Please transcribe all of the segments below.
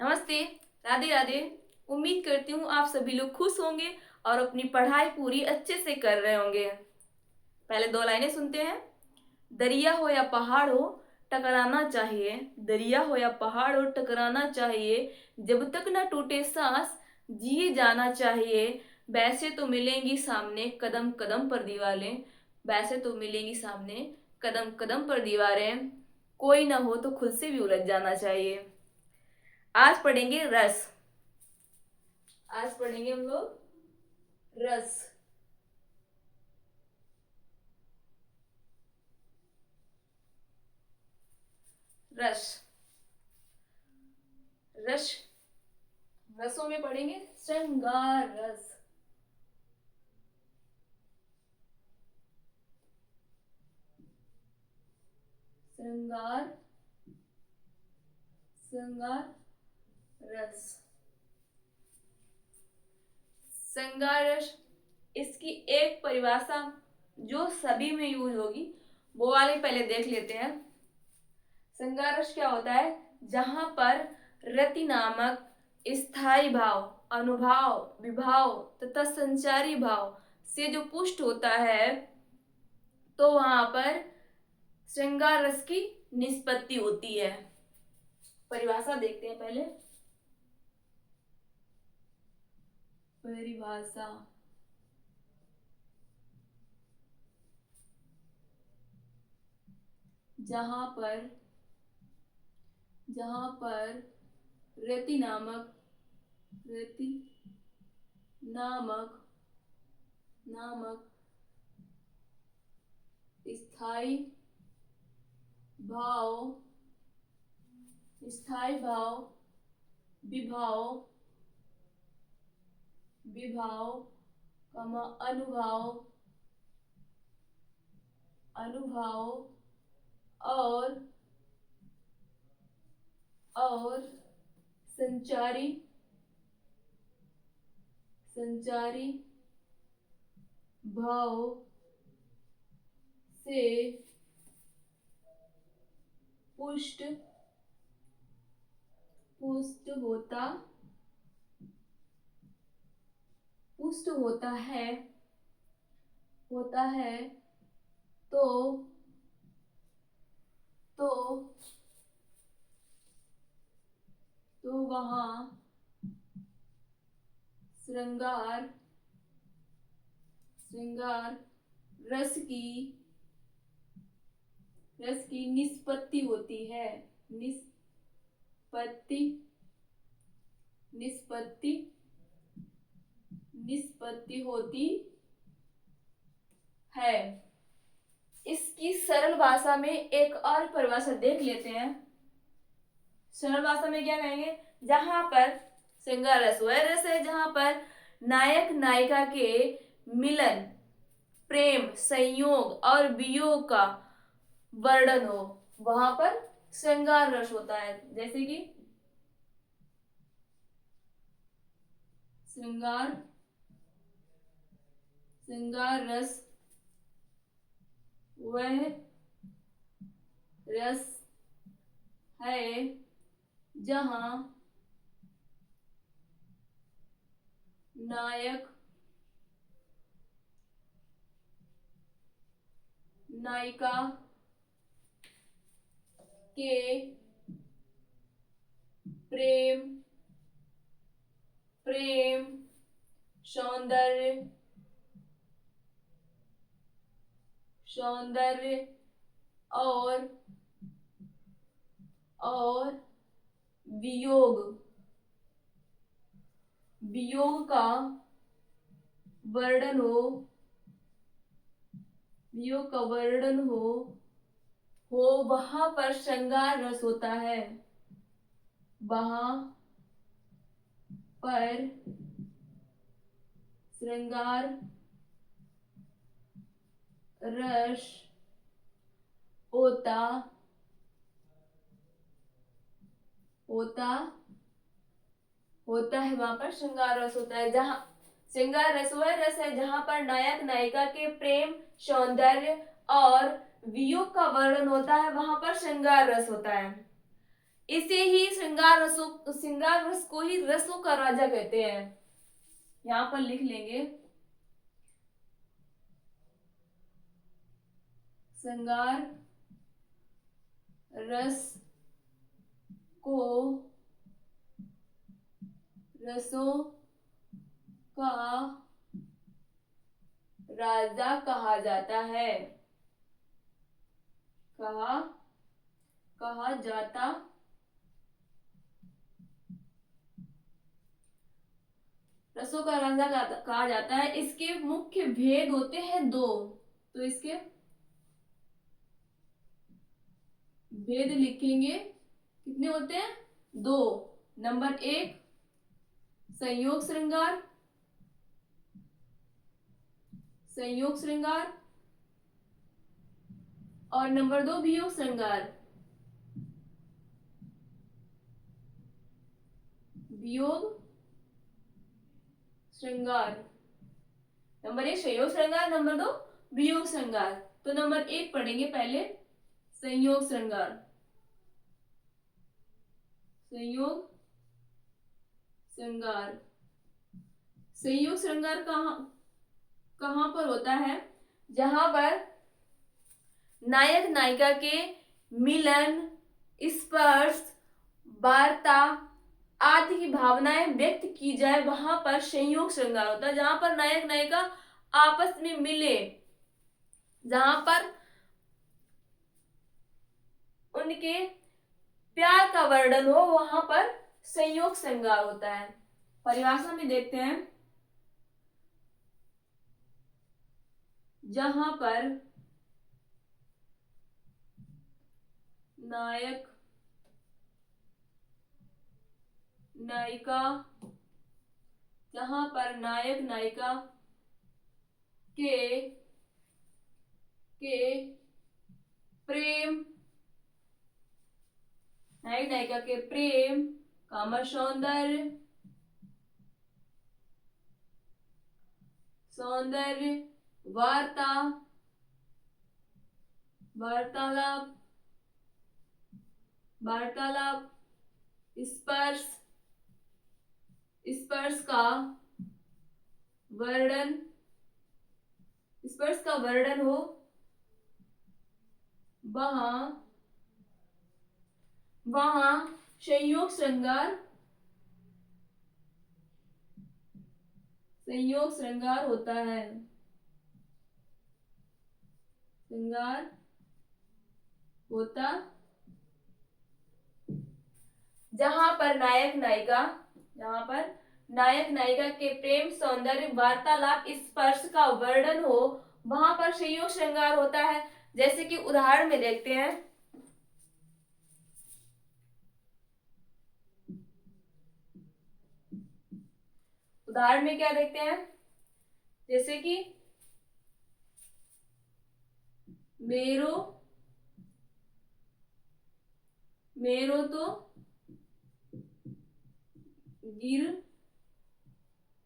नमस्ते। राधे राधे। उम्मीद करती हूँ आप सभी लोग खुश होंगे और अपनी पढ़ाई पूरी अच्छे से कर रहे होंगे। पहले दो लाइनें सुनते हैं। दरिया हो या पहाड़ हो, टकराना चाहिए। दरिया हो या पहाड़ हो, टकराना चाहिए। जब तक न टूटे सांस, जिए जाना चाहिए। वैसे तो मिलेंगी सामने कदम कदम पर दीवारें। वैसे तो मिलेंगी सामने कदम कदम पर दीवारें। कोई ना हो तो खुद से भी उलझ जाना चाहिए। आज पढ़ेंगे रस। आज पढ़ेंगे हम लोग रस। रस। रस। रसों में पढ़ेंगे श्रृंगार रस। श्रृंगार। श्रृंगार रस। श्रृंगार रस, इसकी एक परिभाषा जो सभी में यूज होगी वो वाले पहले देख लेते हैं। श्रृंगार रस क्या होता है? जहां पर रति नामक स्थायी भाव, अनुभाव, विभाव तथा संचारी भाव से जो पुष्ट होता है, तो वहां पर श्रृंगार रस की निष्पत्ति होती है। परिभाषा देखते हैं पहले। परिभाषा। जहां पर रति नामक स्थायी भाव, विभाव, अनुभाव, और संचारी भाव से पुष्ट होता है, तो वहां श्रृंगार रस की निष्पत्ति होती है। निष्पत्ति होती है। इसकी सरल भाषा में एक और परिभाषा देख लेते हैं। सरल भाषा में क्या कहेंगे? जहां पर श्रृंगार रस वह रस है जहां पर नायक नायिका के मिलन, प्रेम, संयोग और वियोग का वर्णन हो, वहां पर श्रृंगार रस होता है। जैसे कि श्रृंगार रस वह रस है जहां नायक नायिका के प्रेम, सौंदर्य और वियोग का वर्णन हो, वहां पर श्रृंगार रस होता है। वहां पर श्रृंगार रस होता है। वहां पर श्रृंगार रस होता है। जहां श्रृंगार रस वह रस है जहां पर नायक नायिका के प्रेम, सौंदर्य और वियोग का वर्णन होता है, वहां पर श्रृंगार रस होता है। इसे ही श्रृंगार रस को ही रसों का राजा कहते हैं। यहां पर लिख लेंगे, श्रृंगार रस को रसों का राजा कहा जाता है, कहा जाता रसों का राजा कहा जाता है। इसके मुख्य भेद होते हैं दो, तो इसके भेद लिखेंगे, कितने होते हैं? दो। नंबर 1 संयोग श्रृंगार, संयोग श्रृंगार, और नंबर 2 वियोग श्रृंगार, वियोग श्रृंगार। नंबर 1 संयोग श्रृंगार, नंबर 2 वियोग श्रृंगार। तो नंबर 1 पढ़ेंगे पहले संयोग श्रृंगार। संयोग श्रृंगार, संयोग श्रृंगार कहां पर होता है? जहां पर नायक नायिका के मिलन, स्पर्श, वार्ता आदि की भावनाएं व्यक्त की जाए, वहां पर संयोग श्रृंगार होता है। जहां पर नायक नायिका आपस में मिले, जहां पर उनके प्यार का वर्णन हो, वहां पर संयोग श्रृंगार होता है। परिभाषा में देखते हैं, जहां पर नायक नायिका, जहां पर नायक नायिका के प्रेम, नायक नायिका के प्रेम, सौंदर्य, वार्तालाप, स्पर्श का वर्णन हो, वहां संयोग श्रृंगार होता है। श्रृंगार होता जहां पर नायक नायिका के प्रेम, सौंदर्य, वार्तालाप, स्पर्श का वर्णन हो, वहां पर संयोग श्रृंगार होता है। जैसे कि उदाहरण में देखते हैं, उदाहरण में क्या देखते हैं? जैसे कि मेरो तो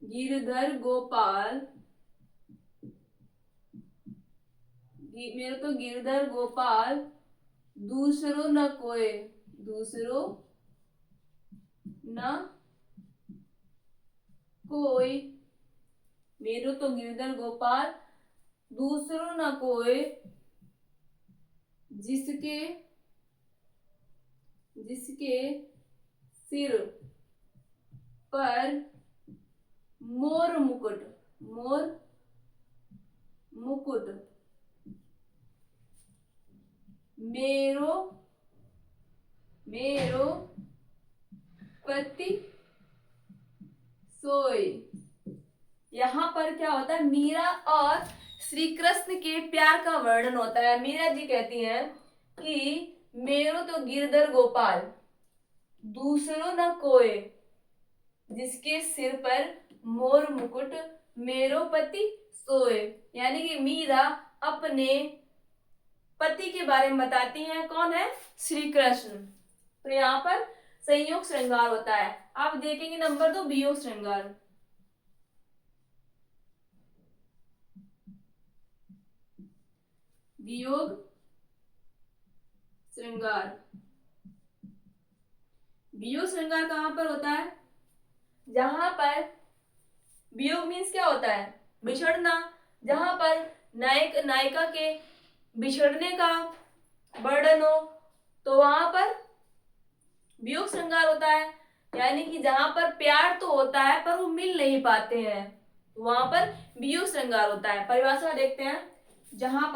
गिरधर गोपाल, दूसरो न कोई, मेरो तो गिरधर गोपाल, दूसरो न कोई, जिसके सिर पर मोर मुकुट, मेरो पति सोई। यहाँ पर क्या होता है? मीरा और श्री कृष्ण के प्यार का वर्णन होता है। मीरा जी कहती हैं कि मेरो तो गिरधर गोपाल, दूसरो न कोई, जिसके सिर पर मोर मुकुट, मेरो पति सोए। यानी कि मीरा अपने पति के बारे में बताती हैं। कौन है? श्री कृष्ण। तो यहाँ पर संयोग श्रृंगार होता है। आप देखेंगे नंबर 2 वियोग श्रृंगार। वियोग श्रृंगार, वियोग श्रृंगार कहाँ पर होता है? जहां पर वियोग मीन्स क्या होता है? बिछड़ना। जहां पर नायक नायिका के बिछड़ने का वर्णन हो तो वहां पर वियोग श्रृंगार होता है। यानी कि जहां पर प्यार तो होता है पर वो मिल नहीं पाते हैं, तो वहां पर वियोग श्रृंगार होता है। परिभाषा देखते हैं। जहां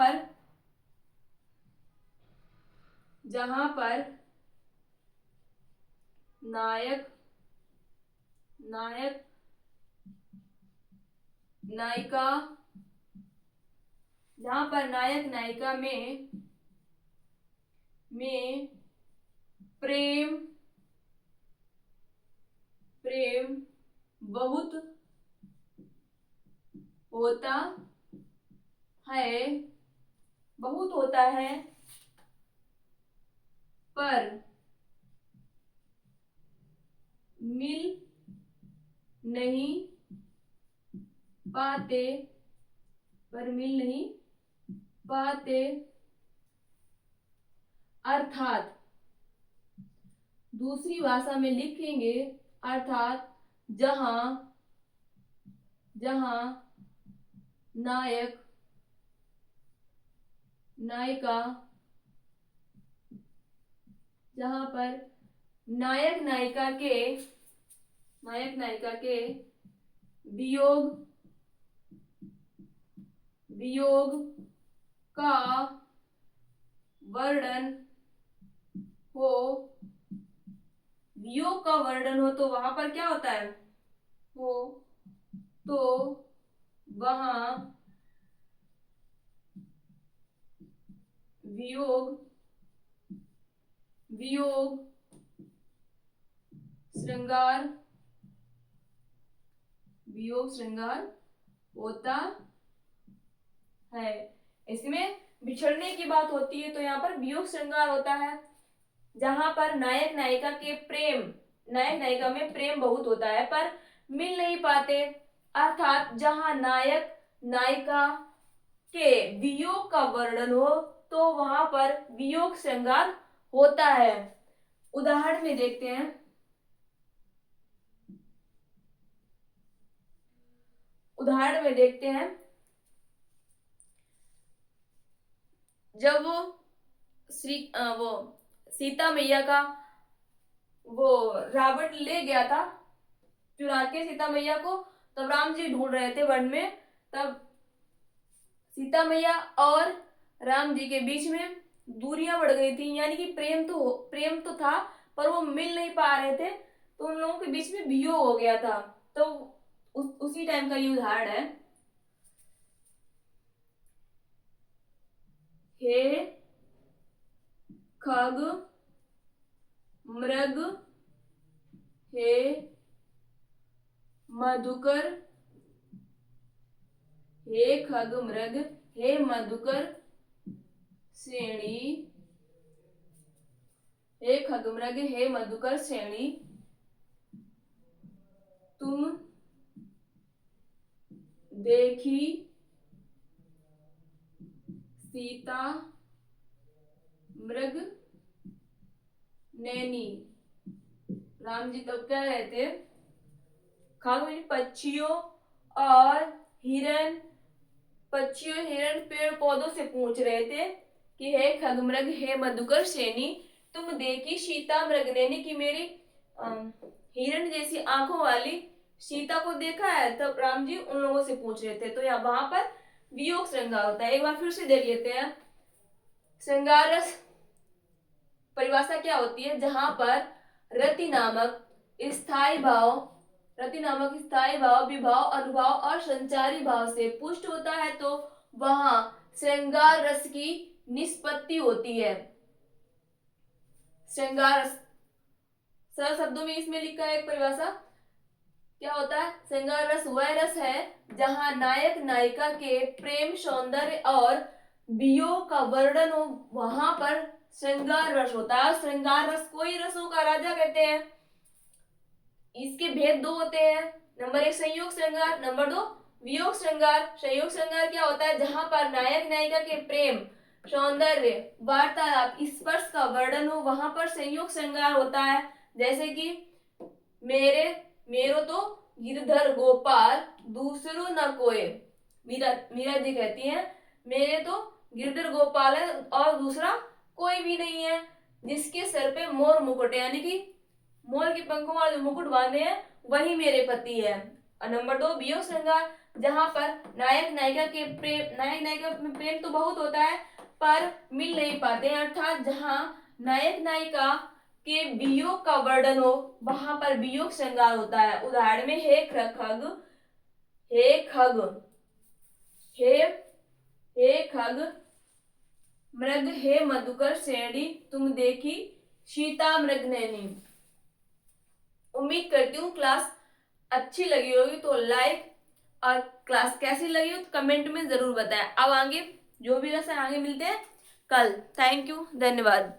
पर नायक नायक नायिका जहां पर नायक नायिका में प्रेम बहुत होता है पर मिल नहीं पाते अर्थात दूसरी भाषा में लिखेंगे, अर्थात जहां नायक नायिका जहां पर नायक नायिका के वियोग का वर्णन हो तो वहां पर क्या होता है? तो वहां वियोग श्रृंगार होता है। इसमें बिछड़ने की बात होती है तो यहाँ पर वियोग श्रृंगार होता है। जहां पर नायक नायिका में प्रेम बहुत होता है पर मिल नहीं पाते, अर्थात जहां नायक नायिका के वियोग का वर्णन हो तो वहां पर वियोग श्रृंगार होता है। उदाहरण में देखते हैं। जब वो सीता मैया का वो रावण ले गया था चुरा के सीता मैया को, तब राम जी ढूंढ रहे थे वन में, तब सीता मैया और राम जी के बीच में दूरियां बढ़ गई थी। यानी कि प्रेम तो था पर वो मिल नहीं पा रहे थे, तो उन लोगों के बीच में वियोग हो गया था। तो उसी टाइम का ये उदाहरण है। हे खग मृग हे मधुकर श्रेणी तुम देखी सीता मृग नैनी। राम जी तब कह रहे थे, खग पक्षियों और हिरण पेड़ पौधों से पूछ रहे थे कि हे खगमृग हे मधुकर श्रेणी, तुम देखी सीता मृग नैनी की मेरी हिरण जैसी आंखों वाली सीता को देखा है? तब राम जी उन लोगों से पूछ रहे थे। तो यहाँ वहां पर वियोग श्रृंगार होता है। एक बार फिर से देख लेते हैं। श्रृंगार रस परिभाषा क्या होती है? जहां पर रति नामक स्थायी भाव विभाव अनुभाव और संचारी भाव से पुष्ट होता है तो वहां श्रृंगार रस की निष्पत्ति होती है। श्रृंगार रस सरल शब्दों में इसमें लिखा है एक परिभाषा, क्या होता है? श्रृंगार रस वह रस है जहां नायक नायिका के प्रेम सौंदर्य और वियोग का वर्णन हो, वहां पर श्रृंगार रस होता है। श्रृंगार रस को ही रसों का राजा कहते हैं। इसके भेद दो होते हैं। नंबर 1 संयोग श्रृंगार, नंबर 2 वियोग श्रृंगार। संयोग श्रृंगार क्या होता है? जहां पर नायक नायिका के प्रेम सौंदर्य वार्तालाप स्पर्श का वर्णन हो, वहां पर संयोग श्रृंगार होता है। जैसे कि मेरो तो गिरधर गोपाल दूसरो न कोई। मीरा जी कहती हैं मेरे तो गिरधर गोपाल है और दूसरा कोई भी नहीं है। जिसके सर पे मोर मुकुट है, यानी कि मोर के पंखों वाला जो मुकुट बांधे हैं वही मेरे पति है। और नंबर 2 वियोग श्रृंगार, जहां पर नायक नायिका में प्रेम तो बहुत होता है पर मिल नहीं पाते हैं, अर्थात जहां नायक नायिका के वियोग का वर्णन हो वहां पर वियोग श्रृंगार होता है। उदाहरण में हे खग हे खग मृग हे मधुकर श्रेणी तुम देखी सीता मृग नैनी। उम्मीद करती हूँ क्लास अच्छी लगी होगी तो लाइक, और क्लास कैसी लगी हो तो कमेंट में जरूर बताएं। अब आगे जो भी लेसन आगे मिलते हैं कल। थैंक यू, धन्यवाद।